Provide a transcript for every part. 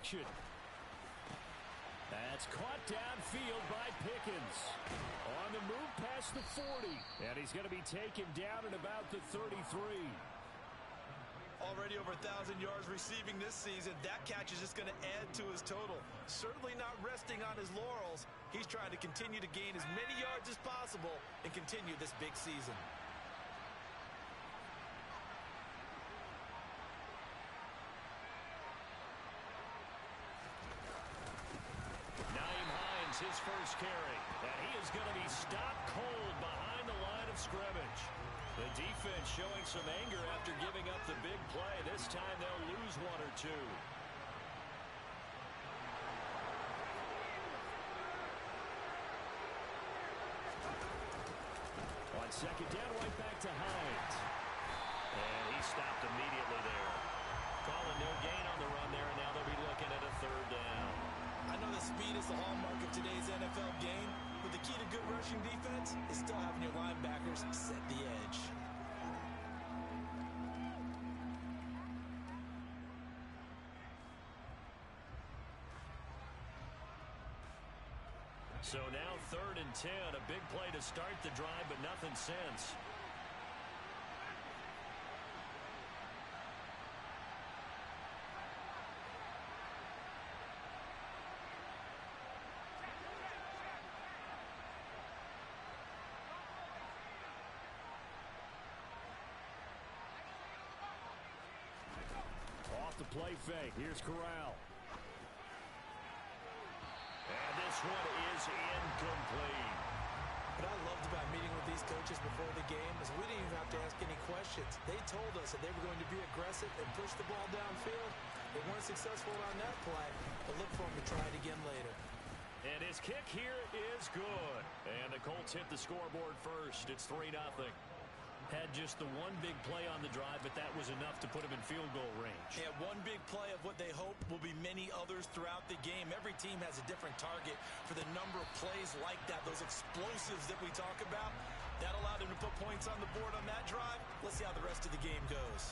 action. That's caught downfield by Pickens. On the move past the 40. And he's going to be taken down at about the 33. Already over 1,000 yards receiving this season. That catch is just going to add to his total. Certainly not resting on his laurels. He's trying to continue to gain as many yards as possible and continue this big season. His first carry, and he is going to be stopped cold behind the line of scrimmage. The defense showing some anger after giving up the big play. This time they'll lose one or two. On second down, right back to Hines. And he stopped immediately there. Calling no gain on the run there, and now they'll be looking at a third down. I know that speed is the hallmark of today's NFL game, but the key to good rushing defense is still having your linebackers set the edge. So now 3rd and 10, a big play to start the drive, but nothing since. Play fake. Here's Corral. And this one is incomplete. What I loved about meeting with these coaches before the game is we didn't even have to ask any questions. They told us that they were going to be aggressive and push the ball downfield. They weren't successful on that play, but look for them to try it again later. And his kick here is good. And the Colts hit the scoreboard first. It's 3-0. Had just the one big play on the drive, but that was enough to put him in field goal range. Yeah, one big play of what they hope will be many others throughout the game. Every team has a different target for the number of plays like that, those explosives that we talk about. That allowed him to put points on the board on that drive. Let's see how the rest of the game goes.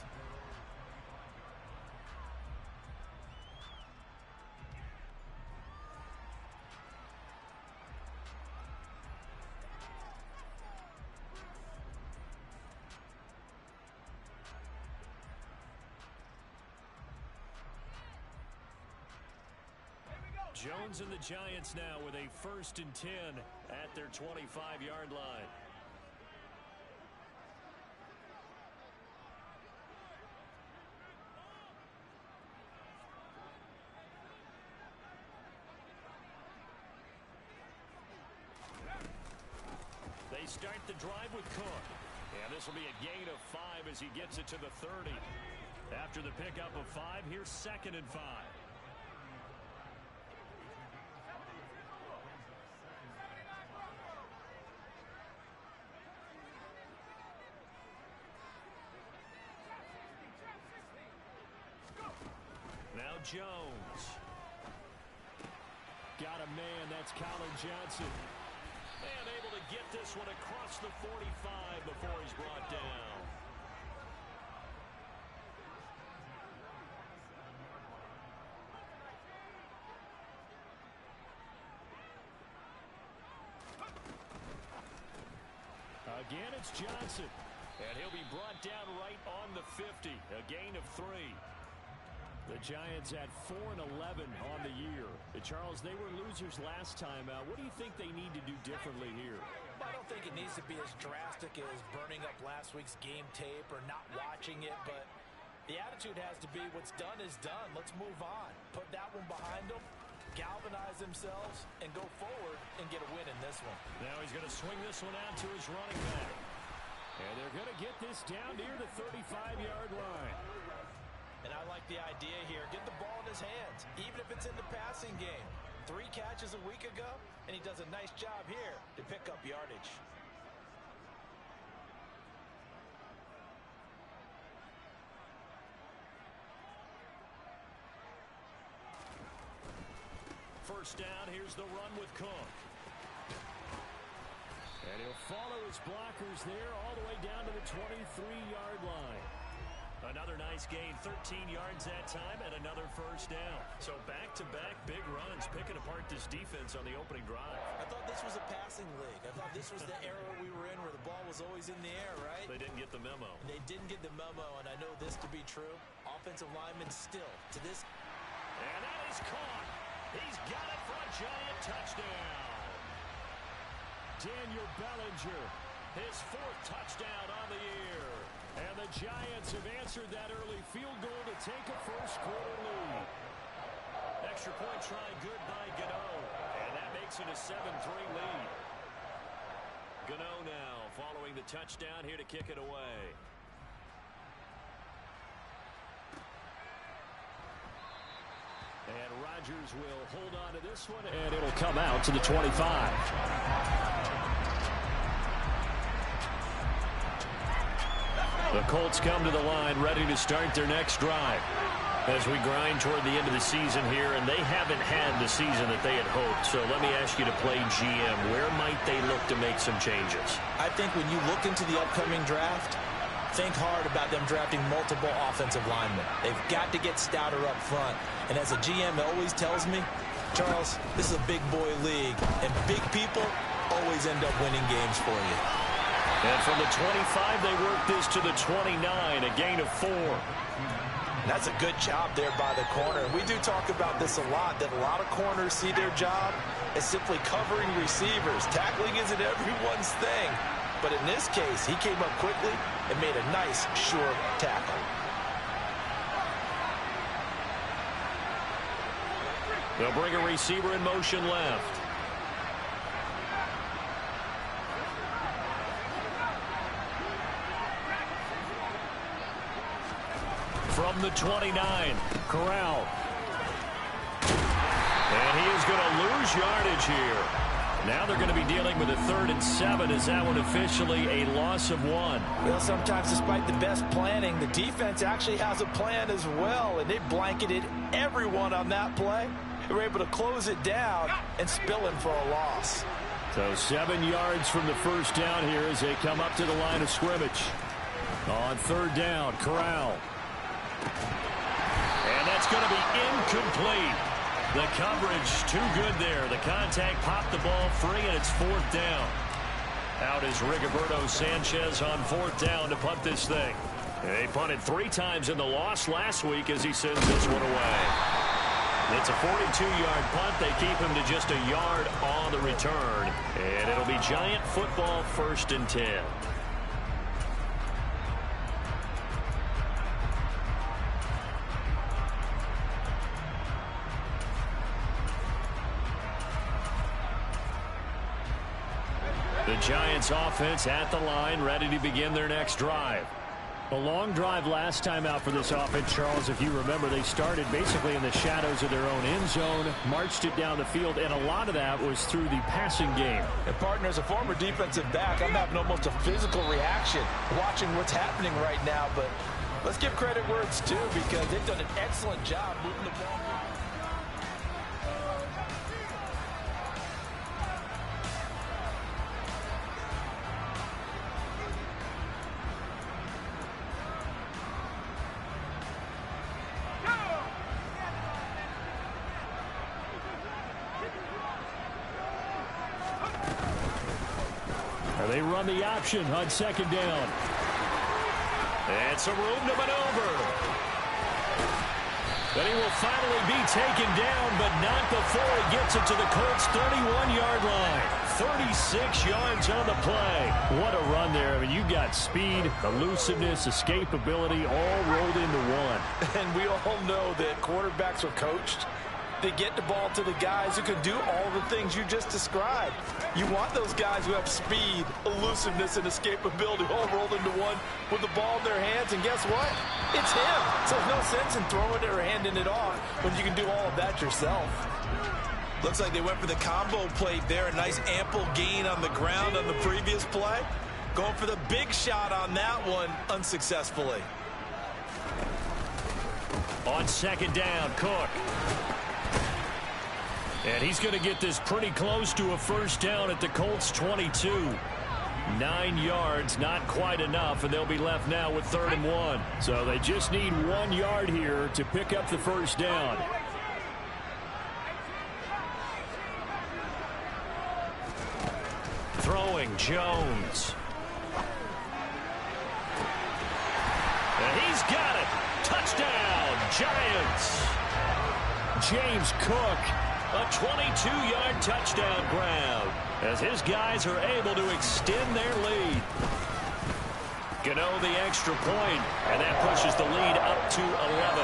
Jones and the Giants now with a 1st and 10 at their 25-yard line. They start the drive with Cook. And this will be a gain of 5 as he gets it to the 30. After the pickup of 5, here's 2nd and 5. Now Jones. Got a man, that's Colin Johnson. And able to get this one across the 45 before he's brought down. Again, it's Johnson. And he'll be brought down right on the 50. A gain of 3. The Giants at 4-11 on the year. Charles, they were losers last time out. What do you think they need to do differently here? I don't think it needs to be as drastic as burning up last week's game tape or not watching it, but the attitude has to be what's done is done. Let's move on. Put that one behind them, galvanize themselves, and go forward and get a win in this one. Now he's going to swing this one out to his running back. And they're going to get this down near the 35-yard line. And I like the idea here. Get the ball in his hands, even if it's in the passing game. 3 catches a week ago, and he does a nice job here to pick up yardage. First down, here's the run with Cook. And he'll follow his blockers there all the way down to the 23-yard line. Another nice gain, 13 yards that time, and another first down. So back-to-back big runs, picking apart this defense on the opening drive. I thought this was a passing league. I thought this was the era we were in where the ball was always in the air, right? They didn't get the memo. They didn't get the memo, and I know this to be true. Offensive linemen still to this. And that is caught. He's got it for a Giant touchdown. Daniel Bellinger, his 4th touchdown on the year. And the Giants have answered that early field goal to take a first-quarter lead. Extra point try good by Gano. And that makes it a 7-3 lead. Gano now following the touchdown here to kick it away. And Rodgers will hold on to this one, and it'll come out to the 25. The Colts come to the line ready to start their next drive. As we grind toward the end of the season here, and they haven't had the season that they had hoped. So let me ask you to play GM. Where might they look to make some changes? I think when you look into the upcoming draft, think hard about them drafting multiple offensive linemen. They've got to get stouter up front. And as a GM always tells me, Charles, this is a big boy league, and big people always end up winning games for you. And from the 25, they work this to the 29, a gain of 4. That's a good job there by the corner. We do talk about this a lot, that a lot of corners see their job as simply covering receivers. Tackling isn't everyone's thing. But in this case, he came up quickly and made a nice, sure tackle. They'll bring a receiver in motion left. From the 29, Corral. And he is going to lose yardage here. Now they're going to be dealing with a 3rd and 7. Is that one officially a loss of 1? Well, sometimes despite the best planning, the defense actually has a plan as well, and they blanketed everyone on that play. They were able to close it down and spill in for a loss. So 7 yards from the first down here as they come up to the line of scrimmage. On 3rd down, Corral. And that's going to be incomplete. The coverage too good there. The contact popped the ball free, and it's 4th down. Out is Rigoberto Sanchez on 4th down to punt this thing. They punted 3 times in the loss last week as he sends this one away. It's a 42-yard punt. They keep him to just a yard on the return. And it'll be Giant football, 1st and 10. The Giants offense at the line, ready to begin their next drive. A long drive last time out for this offense, Charles. If you remember, they started basically in the shadows of their own end zone, marched it down the field, and a lot of that was through the passing game. And partner, as a former defensive back, I'm having almost a physical reaction watching what's happening right now. But let's give credit where it's due, because they've done an excellent job moving the ball. They run the option on 2nd down. And some room to maneuver. But he will finally be taken down, but not before he gets it to the Colts' 31-yard line. 36 yards on the play. What a run there. I mean, you got speed, elusiveness, escapability all rolled into one. And we all know that quarterbacks are coached. They get the ball to the guys who can do all the things you just described. You want those guys who have speed, elusiveness, and escapability all rolled into one with the ball in their hands. And guess what? It's him. So there's no sense in throwing it or handing it off when you can do all of that yourself. Looks like they went for the combo plate there. A nice ample gain on the ground on the previous play. Going for the big shot on that one unsuccessfully. On 2nd down, Cook. And he's going to get this pretty close to a first down at the Colts' 22. 9 yards, not quite enough, and they'll be left now with 3rd and 1. So they just need 1 yard here to pick up the first down. Throwing Jones. And he's got it. Touchdown, Giants. James Cook, a 22-yard touchdown grab, as his guys are able to extend their lead. Gano the extra point, and that pushes the lead up to 11.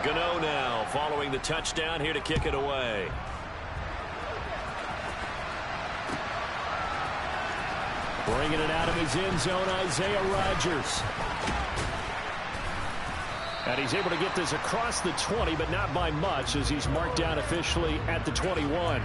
Gano now following the touchdown here to kick it away. Bringing it out of his end zone, Isaiah Rodgers. And he's able to get this across the 20, but not by much, as he's marked down officially at the 21.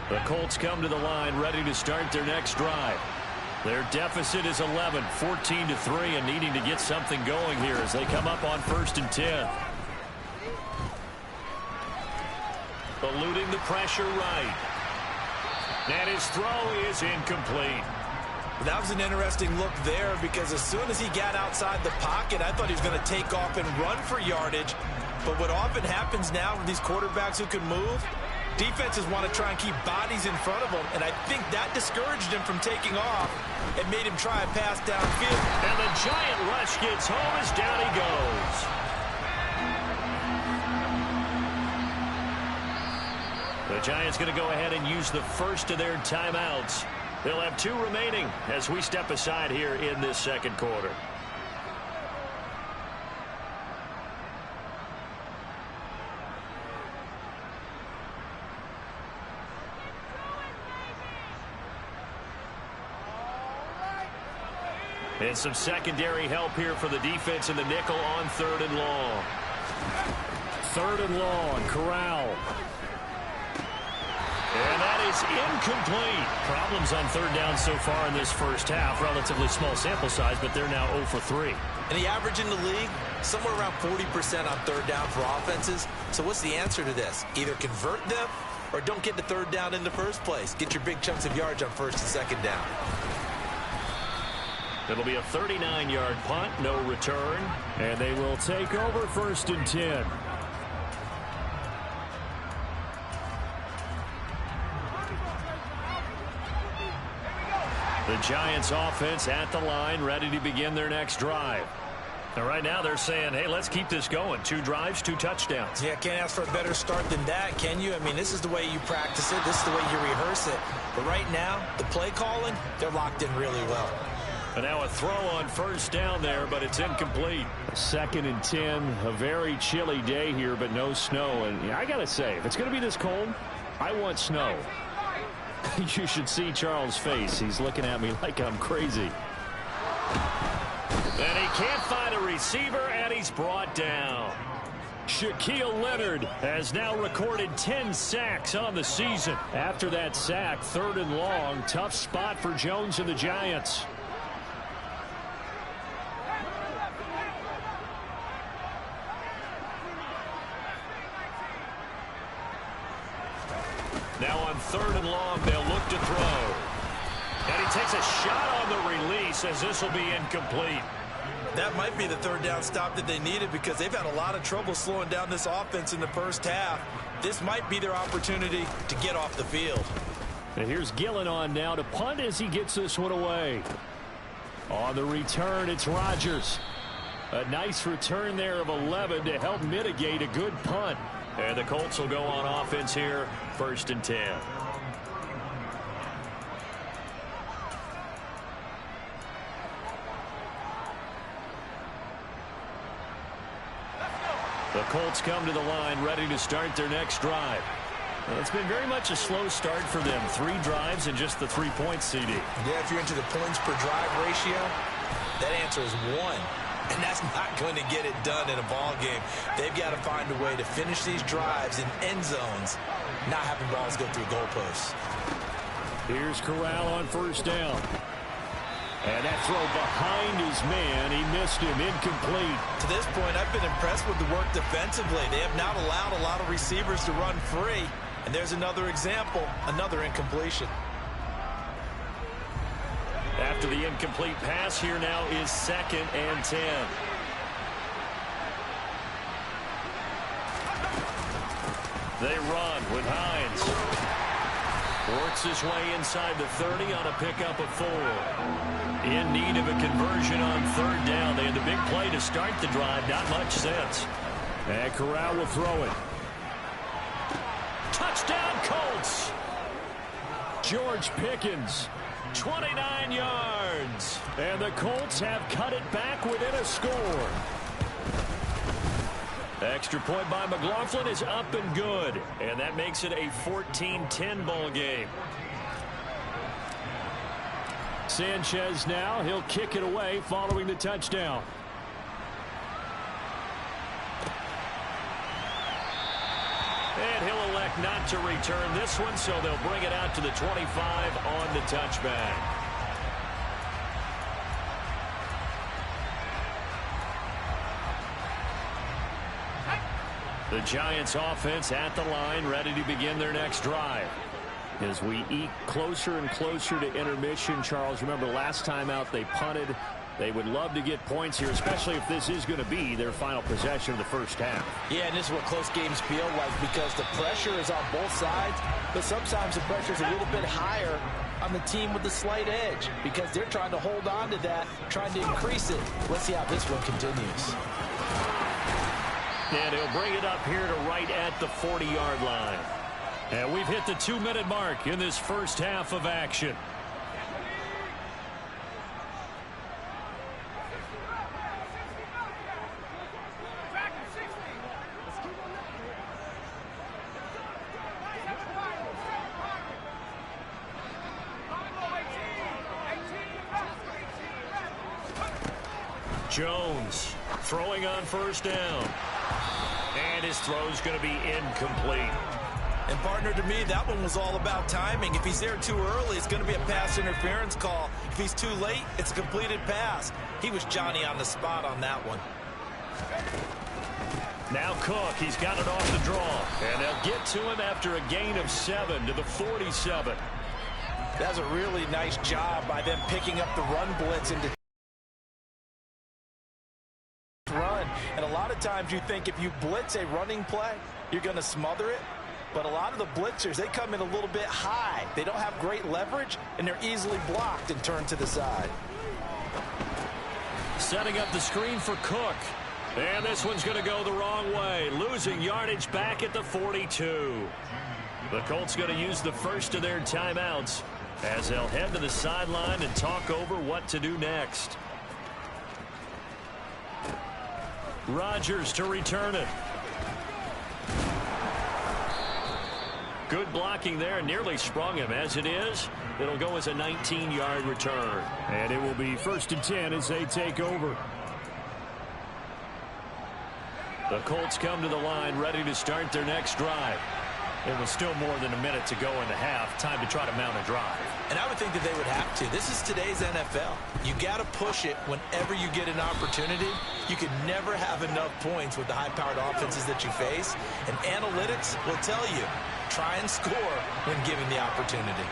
The Colts come to the line, ready to start their next drive. Their deficit is 11, 14-3, and needing to get something going here as they come up on 1st and 10. Eluding the pressure right. And his throw is incomplete. That was an interesting look there, because as soon as he got outside the pocket, I thought he was going to take off and run for yardage. But what often happens now with these quarterbacks who can move, defenses want to try and keep bodies in front of them, and I think that discouraged him from taking off and made him try a pass downfield. And the giant rush gets home as down he goes. The Giants going to go ahead and use the first of their timeouts. They'll have 2 remaining as we step aside here in this second quarter. And some secondary help here for the defense in the nickel on 3rd and long. 3rd and long, Corral. And that is incomplete. Problems on 3rd down so far in this first half. Relatively small sample size, but they're now 0 for 3. And the average in the league, somewhere around 40% on 3rd down for offenses. So what's the answer to this? Either convert them or don't get the 3rd down in the first place. Get your big chunks of yards on 1st and 2nd down. It'll be a 39-yard punt, no return. And they will take over 1st and 10. The Giants offense at the line, ready to begin their next drive. And right now they're saying, hey, let's keep this going. 2 drives, 2 touchdowns. Yeah, can't ask for a better start than that, can you? I mean, this is the way you practice it. This is the way you rehearse it. But right now, the play calling, they're locked in really well. And now a throw on 1st down there, but it's incomplete. 2nd and 10, a very chilly day here, but no snow. And yeah, I got to say, if it's going to be this cold, I want snow. You should see Charles' face. He's looking at me like I'm crazy. And he can't find a receiver, and he's brought down. Shaquille Leonard has now recorded 10 sacks on the season. After that sack, 3rd and long, tough spot for Jones and the Giants. Now on 3rd and long, they'll look to throw. And he takes a shot on the release as this will be incomplete. That might be the 3rd down stop that they needed, because they've had a lot of trouble slowing down this offense in the first half. This might be their opportunity to get off the field. And here's Gillen on now to punt as he gets this one away. On the return, it's Rodgers. A nice return there of 11 to help mitigate a good punt. And the Colts will go on offense here, 1st and 10. The Colts come to the line, ready to start their next drive. Well, it's been very much a slow start for them. 3 drives and just the 3 points, CD. Yeah, if you're into the points per drive ratio, that answer is 1. And that's not going to get it done in a ball game. They've got to find a way to finish these drives in end zones, not having balls go through goalposts. Here's Corral on first down. And that throw behind his man. He missed him. Incomplete. To this point, I've been impressed with the work defensively. They have not allowed a lot of receivers to run free. And there's another example, another incompletion. After the incomplete pass, here now is 2nd and 10. They run with Hines. Works his way inside the 30 on a pickup of 4. In need of a conversion on 3rd down. They had the big play to start the drive. Not much sense. And Corral will throw it. Touchdown, Colts! George Pickens, 29 yards. And the Colts have cut it back within a score. Extra point by McLaughlin is up and good. And that makes it a 14-10 ball game. Sanchez now. He'll kick it away following the touchdown. And he'll elect not to return this one, so they'll bring it out to the 25 on the touchback. The Giants offense at the line, ready to begin their next drive. As we eke closer and closer to intermission, Charles, remember last time out they punted. They would love to get points here, especially if this is going to be their final possession of the first half. Yeah, and this is what close games feel like because the pressure is on both sides, but sometimes the pressure is a little bit higher on the team with the slight edge because they're trying to hold on to that, trying to increase it. Let's see how this one continues. And he'll bring it up here to right at the 40-yard line. And we've hit the 2-minute mark in this first half of action. Jones throwing on first down. And his throw's going to be incomplete. And partner, to me, that one was all about timing. If he's there too early, it's going to be a pass interference call. If he's too late, it's a completed pass. He was Johnny on the spot on that one. Now Cook, he's got it off the draw. And they'll get to him after a gain of 7 to the 47. That's a really nice job by them picking up the run blitz into run. And a lot of times you think if you blitz a running play, you're going to smother it. But a lot of the blitzers, they come in a little bit high. They don't have great leverage, and they're easily blocked and turned to the side. Setting up the screen for Cook. And this one's going to go the wrong way. Losing yardage back at the 42. The Colts going to use the first of their timeouts as they'll head to the sideline and talk over what to do next. Rodgers to return it. Good blocking there, nearly sprung him. As it is, it'll go as a 19-yard return. And it will be 1st and 10 as they take over. The Colts come to the line ready to start their next drive. It was still more than a minute to go in the half. Time to try to mount a drive. And I would think that they would have to. This is today's NFL. You got to push it whenever you get an opportunity. You can never have enough points with the high-powered offenses that you face. And analytics will tell you, try and score when given the opportunity.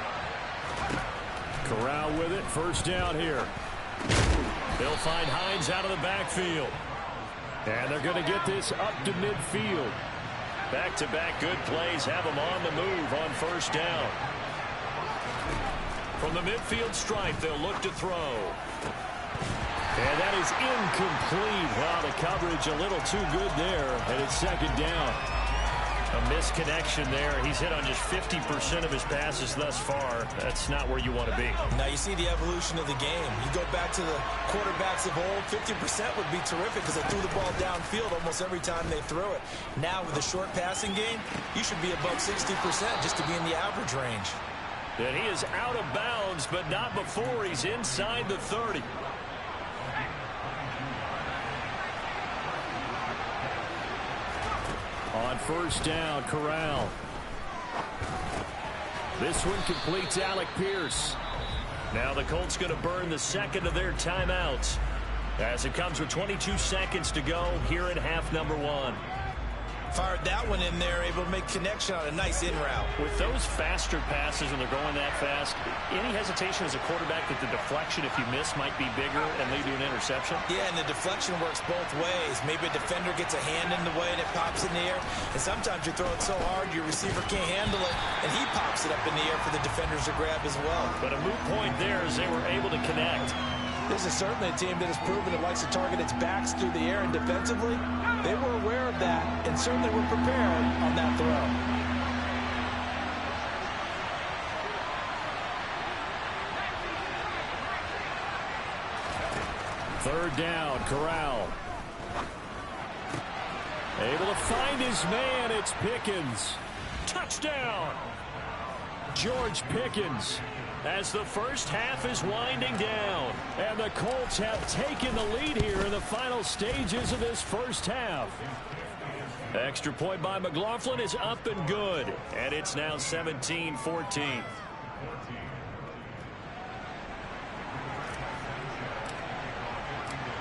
Corral with it. First down here. They'll find Hines out of the backfield. And they're going to get this up to midfield. Back-to-back good plays have them on the move on first down. From the midfield stripe, they'll look to throw. And that is incomplete. Wow, the coverage a little too good there. And it's 2nd down. A misconnection there. He's hit on just 50% of his passes thus far. That's not where you want to be. Now you see the evolution of the game. You go back to the quarterbacks of old, 50% would be terrific because they threw the ball downfield almost every time they threw it. Now with the short passing game, you should be above 60% just to be in the average range. And he is out of bounds, but not before he's inside the 30. On first down, Corral. This one completes Alec Pierce. Now the Colts going to burn the second of their timeouts as it comes with 22 seconds to go here in half number one. Fired that one in there, able to make connection on a nice in route. With those faster passes when they're going that fast, any hesitation as a quarterback that the deflection, if you miss, might be bigger and lead to an interception? Yeah, and the deflection works both ways. Maybe a defender gets a hand in the way and it pops in the air. And sometimes you throw it so hard your receiver can't handle it, and he pops it up in the air for the defenders to grab as well. But a moot point there as they were able to connect. This is certainly a team that has proven it likes to target its backs through the air, and defensively, they were aware of that and certainly were prepared on that throw. Third down, Corral. Able to find his man, it's Pickens. Touchdown! George Pickens. As the first half is winding down. And the Colts have taken the lead here in the final stages of this first half. Extra point by McLaughlin is up and good. And it's now 17-14.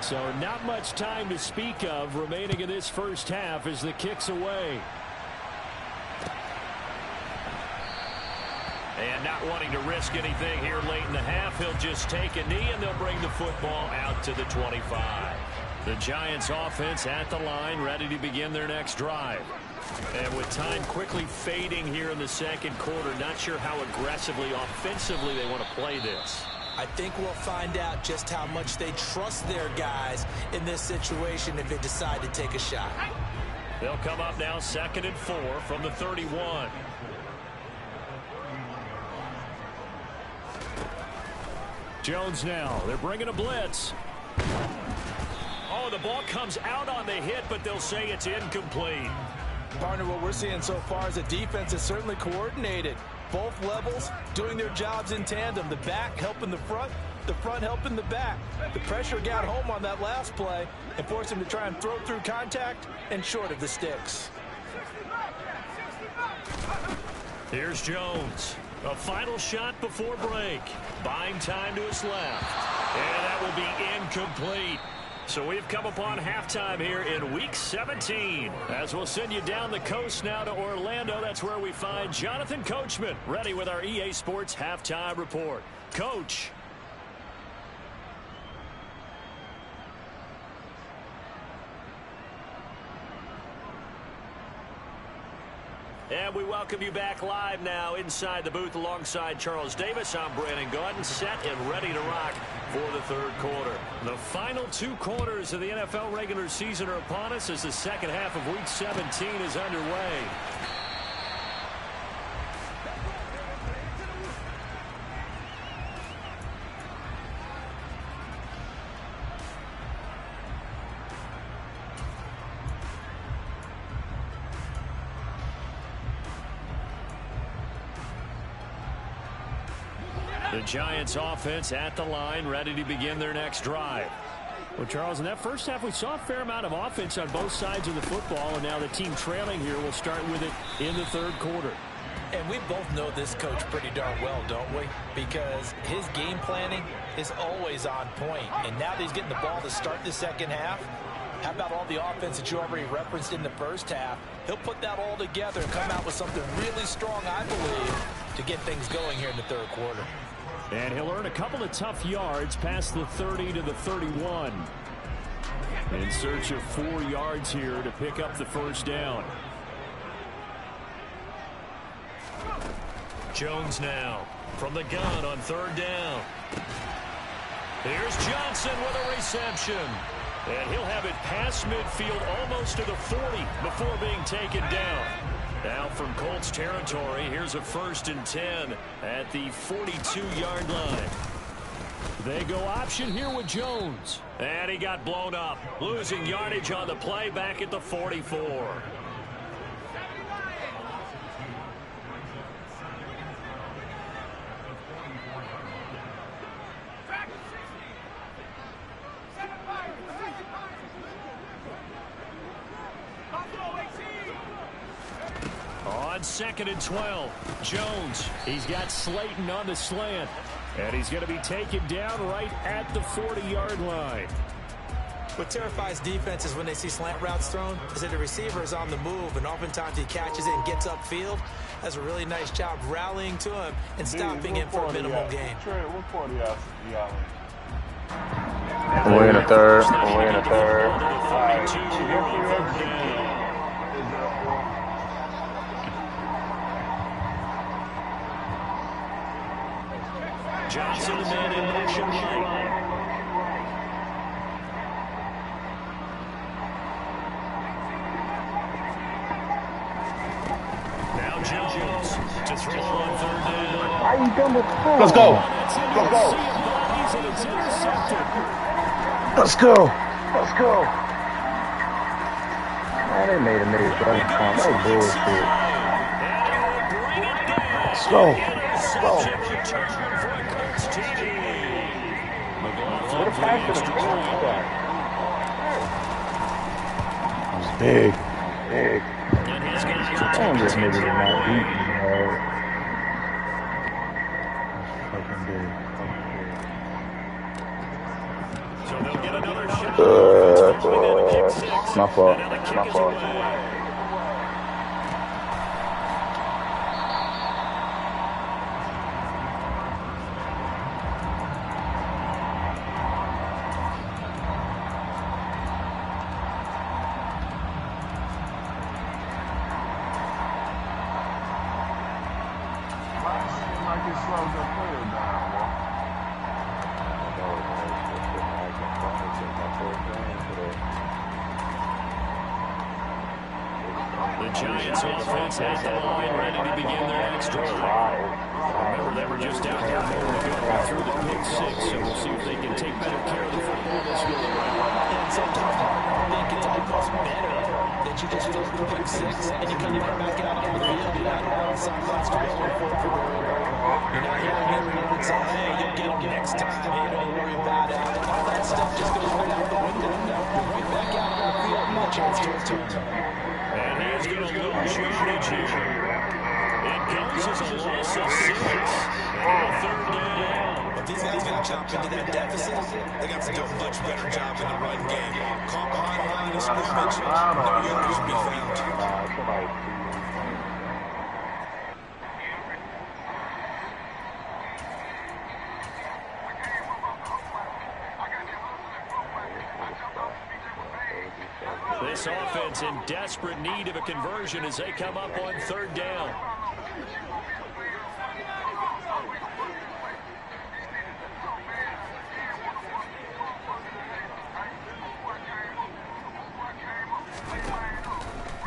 So not much time to speak of remaining in this first half as the kick's away. And not wanting to risk anything here late in the half, he'll just take a knee and they'll bring the football out to the 25. The Giants offense at the line, ready to begin their next drive. And with time quickly fading here in the second quarter, not sure how aggressively, offensively they want to play this. I think we'll find out just how much they trust their guys in this situation if they decide to take a shot. They'll come up now 2nd and 4 from the 31. Jones now. They're bringing a blitz. Oh, the ball comes out on the hit, but they'll say it's incomplete. Partner, what we're seeing so far is a defense is certainly coordinated. Both levels doing their jobs in tandem. The back helping the front helping the back. The pressure got home on that last play and forced him to try and throw through contact and short of the sticks. Here's Jones. A final shot before break. Buying time to his left. And that will be incomplete. So we've come upon halftime here in Week 17. As we'll send you down the coast now to Orlando. That's where we find Jonathan Coachman ready with our EA Sports Halftime Report. Coach. And we welcome you back live now inside the booth alongside Charles Davis. I'm Brandon Gaudin, set and ready to rock for the third quarter. The final 2 quarters of the NFL regular season are upon us as the second half of Week 17 is underway. The Giants offense at the line, ready to begin their next drive. Well, Charles, in that first half, we saw a fair amount of offense on both sides of the football, and now the team trailing here will start with it in the third quarter. And we both know this coach pretty darn well, don't we? Because his game planning is always on point. And now that he's getting the ball to start the second half, how about all the offense that you already referenced in the first half? He'll put that all together and come out with something really strong, I believe, to get things going here in the third quarter. And he'll earn a couple of tough yards past the 30 to the 31. In search of 4 yards here to pick up the first down. Jones now from the gun on third down. Here's Johnson with a reception. And he'll have it past midfield almost to the 40 before being taken down. Now from Colts territory, here's a 1st and 10 at the 42-yard line. They go option here with Jones. And he got blown up. Losing yardage on the play back at the 44. On On 2nd and 12, Jones. He's got Slayton on the slant. And he's going to be taken down right at the 40-yard line. What terrifies defenses when they see slant routes thrown is that the receiver is on the move, and oftentimes he catches it and gets upfield. That's a really nice job rallying to him and stopping him for a minimal gain. We're in a third. Johnson, the man in motion right. Now Jones to throw on 3rd down. Let's go. Man, they made a middle running count. That was bullshit. Let's go. What a pass to the quarterback. That was big. Damn, this nigga did not beat me, man. Fucking big. So they'll get another shot. My fault. The Giants offense at the line, ready to begin their next drive. Remember, they were just out here a moment ago through the pick 6, so we'll see if they can take better care of the football this go around. And sometimes I think it's almost better that you just throw the pick 6 and you come right back out on the field. You're not around the sidelines to go for it. You're not hearing everyone say, hey, you'll get them next time. Hey, don't worry about it. All that stuff just goes right out the window. You're right back out on the field, no chance to return. And he is going to lose yardage here. It goes as a loss of 6. And 3rd down. If these guys can chop into that deficit, they got to do a much better job in the run game. Caught behind the line of scrimmage, no yardage to be found. This offense in desperate need of a conversion as they come up on 3rd down.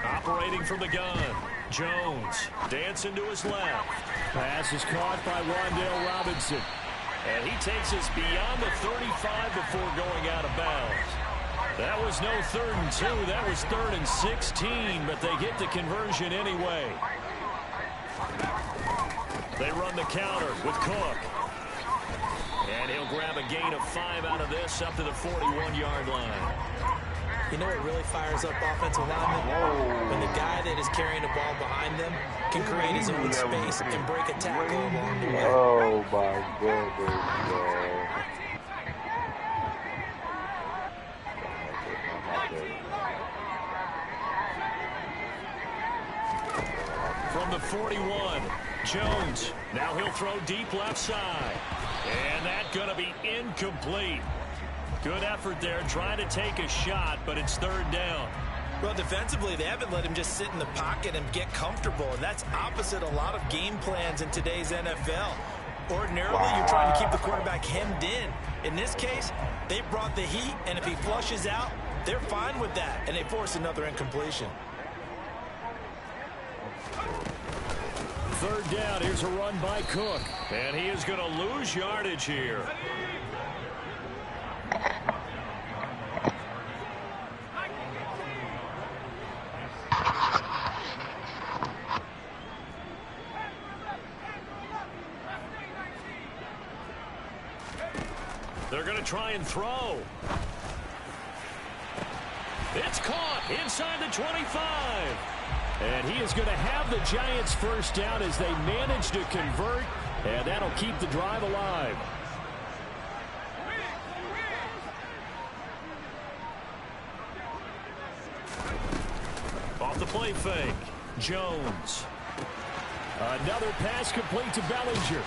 Operating from the gun, Jones dancing to his left. Pass is caught by Wan'Dale Robinson. And he takes us beyond the 35 before going out of bounds. That was no 3rd and 2. That was 3rd and 16, but they get the conversion anyway. They run the counter with Cook. And he'll grab a gain of 5 out of this up to the 41-yard line. You know what really fires up offensive linemen? When the guy that is carrying the ball behind them can create his own space and break a tackle along the way. Oh, my goodness, From the 41, Jones. Now he'll throw deep left side. And that's going to be incomplete. Good effort there, trying to take a shot, but it's 3rd down. Well, defensively, they haven't let him just sit in the pocket and get comfortable, and that's opposite a lot of game plans in today's NFL. Ordinarily, you're trying to keep the quarterback hemmed in. In this case, they brought the heat, and if he flushes out, they're fine with that, and they force another incompletion. 3rd down, here's a run by Cook, and he is going to lose yardage here. They're going to try and throw. It's caught inside the 25. And he is going to have the Giants first down as they manage to convert, and that'll keep the drive alive. Off the play fake, Jones. Another pass complete to Bellinger.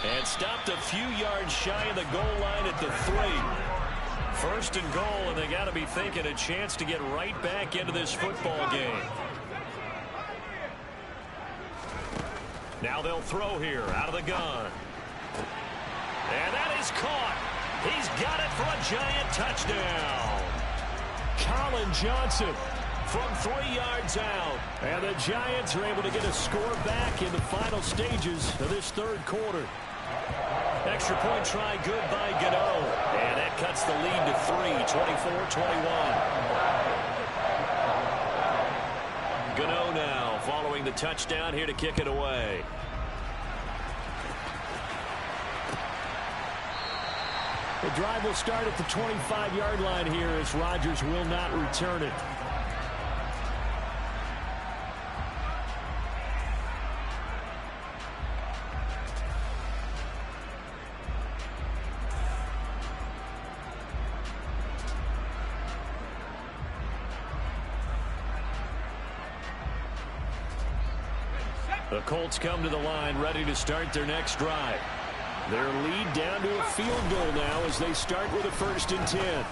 And stopped a few yards shy of the goal line at the 3. First and goal, and they got to be thinking a chance to get right back into this football game. Now they'll throw here out of the gun. And that is caught. He's got it for a Giant touchdown. Colin Johnson from 3 yards out. And the Giants are able to get a score back in the final stages of this third quarter. Extra point try good by Gano. And that cuts the lead to 3, 24-21. Gano now following the touchdown here to kick it away. The drive will start at the 25-yard line here as Rodgers will not return it. The Colts come to the line ready to start their next drive. Their lead down to a field goal now as they start with a 1st and 10.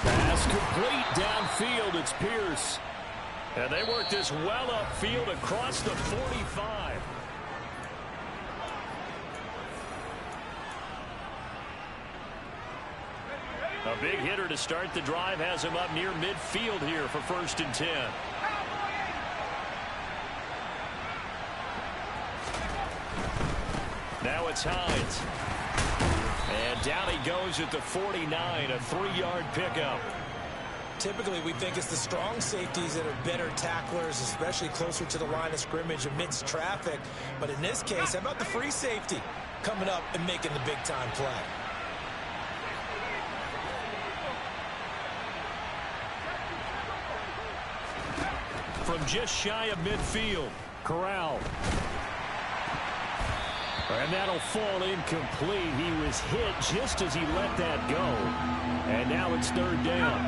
Pass complete downfield. It's Pierce. And they work this well upfield across the 45. A big hitter to start the drive has him up near midfield here for 1st and 10. Now it's Hines. And down he goes at the 49, a 3-yard pickup. Typically, we think it's the strong safeties that are better tacklers, especially closer to the line of scrimmage amidst traffic. But in this case, how about the free safety coming up and making the big-time play? From just shy of midfield, Corral. And that'll fall incomplete. He was hit just as he let that go. And now it's 3rd down.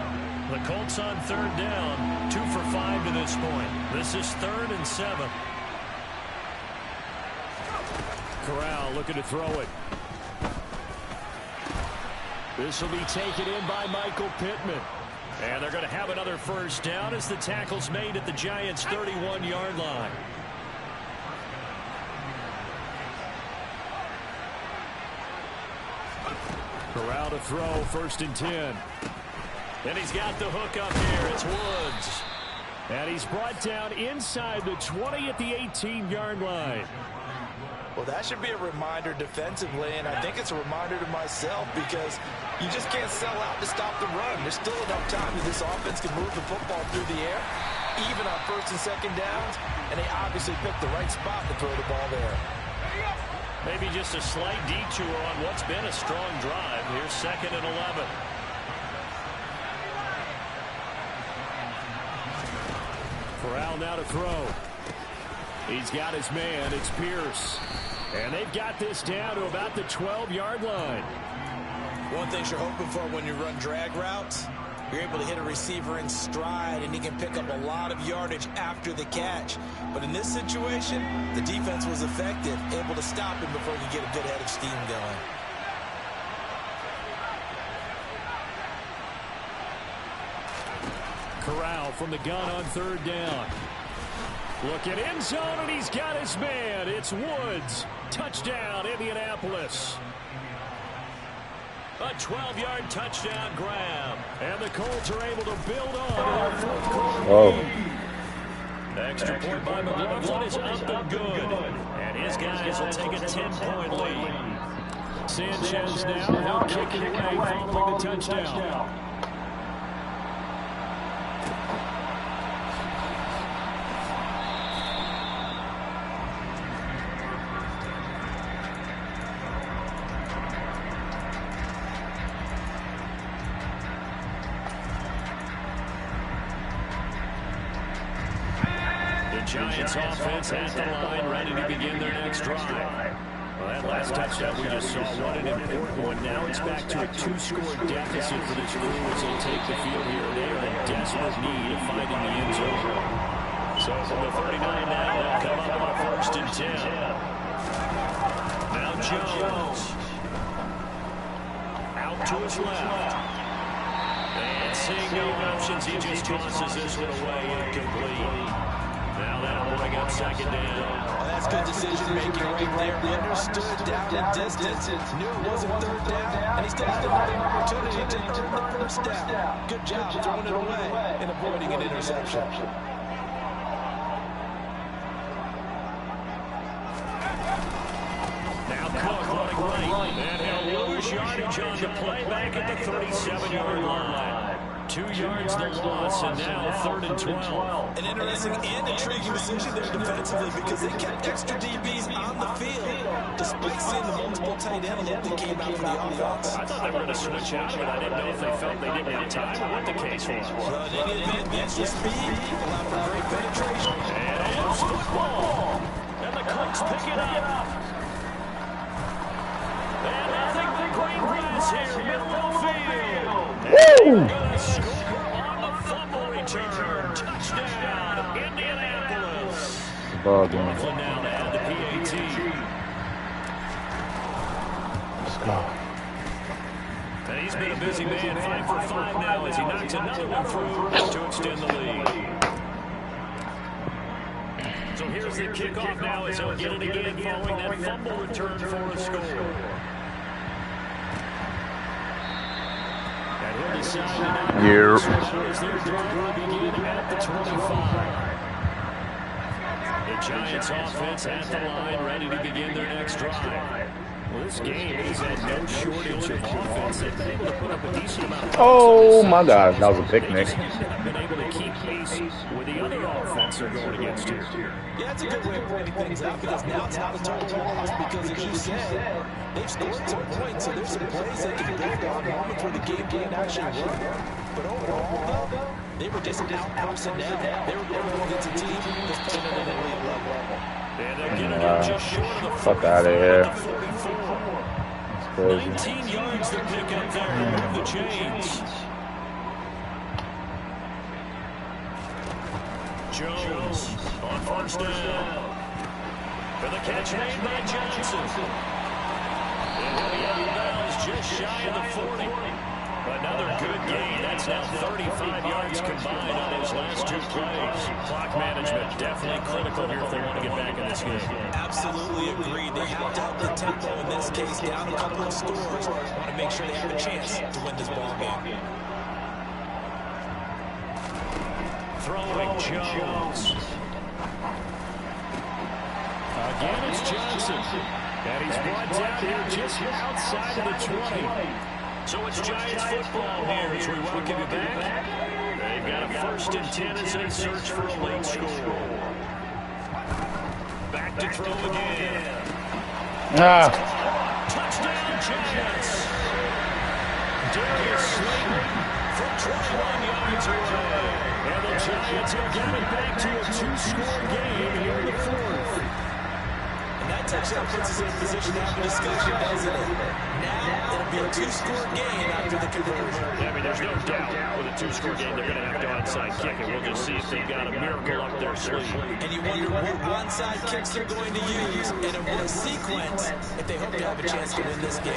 The Colts on 3rd down, 2 for 5 to this point. This is 3rd and 7. Corral looking to throw it. This will be taken in by Michael Pittman. And they're going to have another 1st down as the tackle's made at the Giants' 31-yard line. Corral to throw, 1st and 10. And he's got the hook up here. It's Woods. And he's brought down inside the 20 at the 18-yard line. Well, that should be a reminder defensively, and I think it's a reminder to myself because you just can't sell out to stop the run. There's still enough time that this offense can move the football through the air, even on 1st and 2nd downs, and they obviously picked the right spot to throw the ball there. Maybe just a slight detour on what's been a strong drive. Here's 2nd and 11. Corral now to throw. He's got his man. It's Pierce. And they've got this down to about the 12-yard line. One thing you're hoping for when you run drag routes, you're able to hit a receiver in stride, and he can pick up a lot of yardage after the catch. But in this situation, the defense was effective, able to stop him before he could get a good head of steam going. Corral from the gun on 3rd down. Looking end zone, and he's got his man. It's Woods. Touchdown, Indianapolis. A 12-yard touchdown grab. And the Colts are able to build on 4th quarter lead. Extra point by McLaughlin is up and good. And his guys will take a 10-point lead. Sanchez now, he'll kick it away following the touchdown. Giants offense at the line, ready to begin their next drive. Well, that last touchdown we just saw, what an important one. Now it's back to a 2-score deficit for this crew as they take the field here. They are in desperate need of finding the end zone. So from the 39 now, they'll come up on 1st and 10. Now Jones. Out to his left. And seeing no options, he just tosses this one away, incomplete. Now that'll bring up 2nd down. Well, that's good decision-making right there. Understood down and distance. Knew it wasn't 3rd down, and he still had an opportunity to earn the 1st down. Good job throwing it away and avoiding an interception. Now Cook running right. And he'll lose yardage on the play back at the 37-yard line. 2 yards the loss, and now 3rd and 12. An interesting and intriguing decision there defensively because they kept extra DBs on the field despite seeing the multiple tight end look that came out for the offense. I thought they were going to switch out, but I didn't know if they felt they didn't have time or what the case was. Well, in any event, extra speed allowed for great penetration. And it's football. And the Colts pick it up. And nothing but green grass here, middle of the field. Woo! Score on the fumble return. Touchdown, Indianapolis. Ball game. Laughlin now to add the PAT. Let's go. And he's been a busy man, 5 for 5 now as he knocks another one through to extend the lead. So here's the kickoff now as he'll get it again following that fumble return for a score. Yeah. The Giants offense at the line, ready to begin their next drive. Well, this game has had no shortage of offense. They've been able to put up a decent amount of Oh my God, that was a picnic. Been able to keep pace with the other offense they're going against here. Yeah, that's a good way of pointing things out because now it's not a total loss because, as you said, they've scored some points, so there's some plays they can build on moments where the game can actually work. But overall, though, they were just out personnel. They were going against a team that's playing at an elite level. And they're getting it just short of the Fuck out of here. 19 yards to pick up there to move the chains. Jones on 1st down. For the catch made by Johnson. And he'll be out of bounds just shy of the 40. Another good gain. That's now 35 yards combined on his last 2 plays. Clock management definitely critical here if they want to get back in this game. Absolutely agreed. They have to up the tempo in this case, down a couple of scores. Want to make sure they have a chance to win this ball game. Throwing Jones. Again, it's Johnson. And he's brought down here just outside of the 20. So it's Giants football here as we welcome you back. They've got a 1st and 10 as they search for a late score. Back to throw again. Touchdown Giants. Darius Slayton from 21 yards away. And the Giants are getting back to a 2-score game here in the 4th. And that touchdown puts us in a position to have a discussion, doesn't it? Now it'll be a 2-score game after the conversion. Yeah, I mean, there's no doubt with a 2-score game they're going to have to onside kick it. We'll just see if they've got a miracle up their sleeve. And you wonder what onside kicks they're going to use and in what sequence if they hope to have a chance to win this game.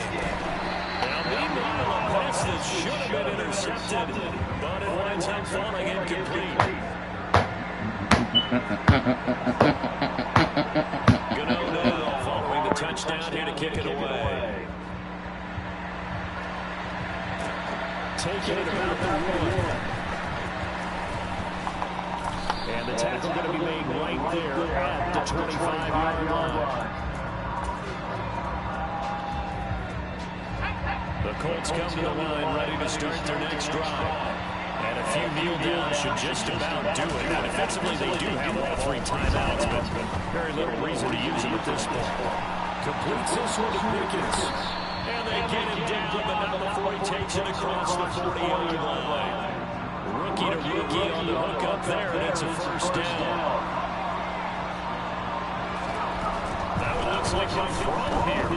Now, meanwhile, a pass that should have been intercepted, but it winds up falling incomplete. Good Odell following the touchdown here to kick it away. Taking it about the 1. And the tackle going to be made right there at the 25-yard line. The Colts come to the line ready to start their next drive. And a few kneel downs should just about do it. Now, defensively, they do have all 3 timeouts, but very little reason to use them at this point. Completes this one to Pickens. And they get him down, but not before he takes it across the 40-yard line. Rookie to rookie on the hook up there, and it's a 1st down. might throw here.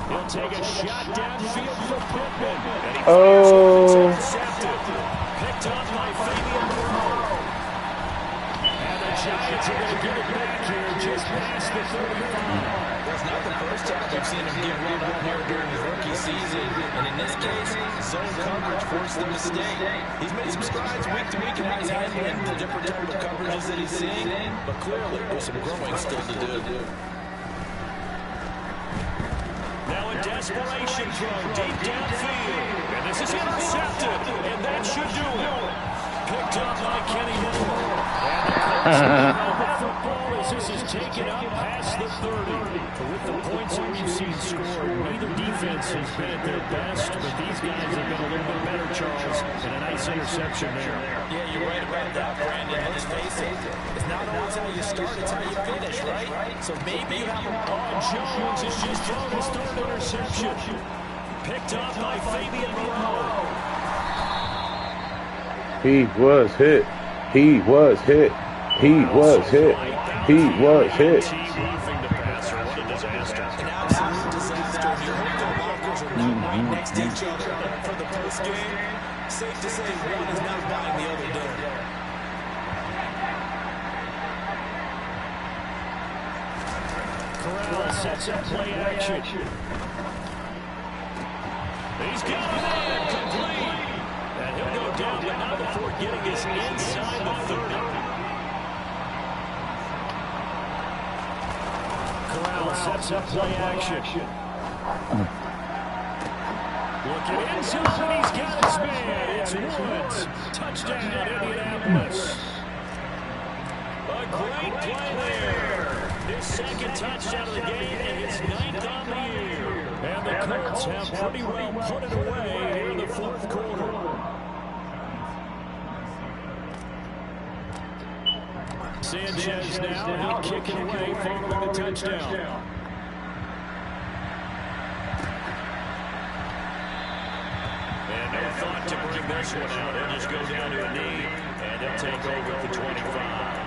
He'll take a shot downfield for Pittman. And he Oh. intercepted. Picked up by Fabian Moreau. And the Giants are going to get it back here just past the 35. It's not the first time we've seen him get run up here during his rookie season. And in this case, zone coverage forced the mistake. He's made some strides week to week in how he's handling the different type of coverages that he's seeing. But clearly, there's some growing still to do. Now a desperation throw deep downfield. And this is intercepted. And that should do it. Picked up by Kenny Moore. And the football as this is taken up past the 30. With the points that we've seen scored, neither defense has been at their best, but these guys have been a little bit better, Charles, and a nice interception there. Yeah, you're right about that, Brandon. Let's face it. It's not always how you start, it's how you finish, right? So maybe you have a... Jones has just thrown his third interception. Picked up by Fabian Moreau. He was hit. He was hit. He was hit. He was hit. What a disaster. An absolute disaster. You hope the lockers are not right next to each other for the post game. Safe to say one is not buying the other dinner. Corral sets up play action. He's got a man complete. And he'll go down, but not before getting us inside the 30. Corral sets up play action. Looking inside, and he's got his man. It's Woods. Touchdown, Indianapolis. A great play there. His second touchdown of the game and his 9th on the year. And the Colts have pretty well put it away here in the fourth quarter. Sanchez now, he'll kick it away following the touchdown. And no thought to bring this one out. He'll just go down to a knee, and he'll take over at the 25.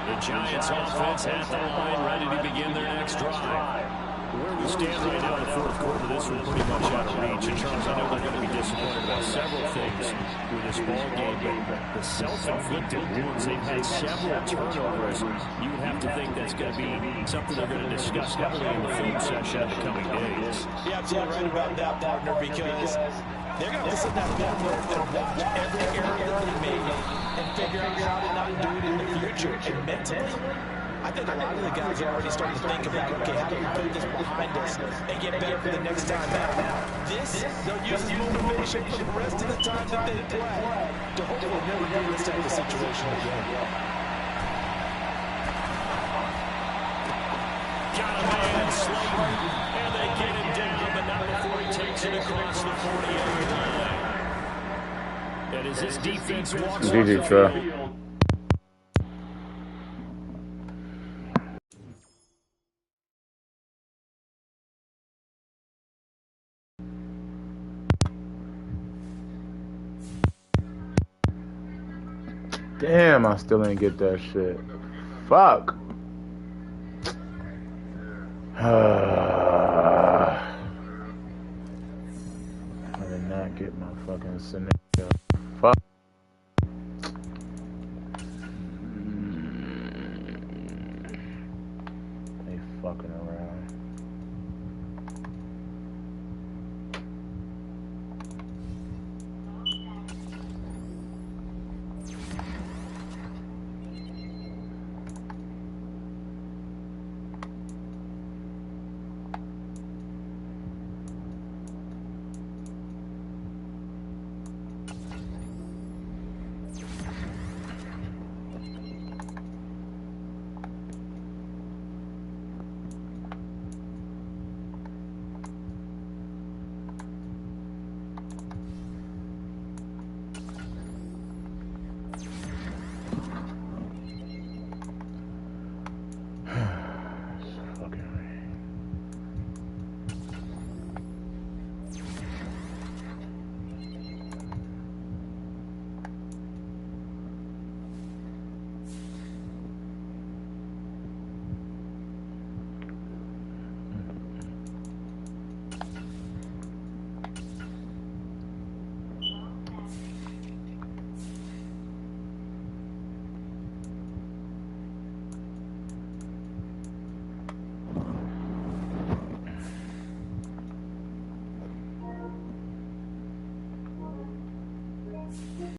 The Giants offense at the line, ready to begin their next drive. Where we stand right now in the fourth quarter, this one pretty much out of reach. In terms, I know they're going to be disappointed about several things with this ball game, but the self-inflicted wounds, they've had several turnovers. You would have to think that's going to be something they're going to discuss heavily in the film session in the coming days. You're absolutely right about that, partner, because they're going to sit down and watch every error that they made and figure out how to not do it in the future. And mentally, I think a lot of the guys are already starting to think about, okay, how do we put this behind us and get better for the next time out? This, they'll use as motivation for the rest of the time that they play to hopefully never be in this type of situation again. Got a man, Slayton, and they get him down, but not before he takes it across the 40-yard line. And as his defense walks off the field, Damn, I still ain't get that shit. Fuck. I did not get my fucking scenario. Fuck.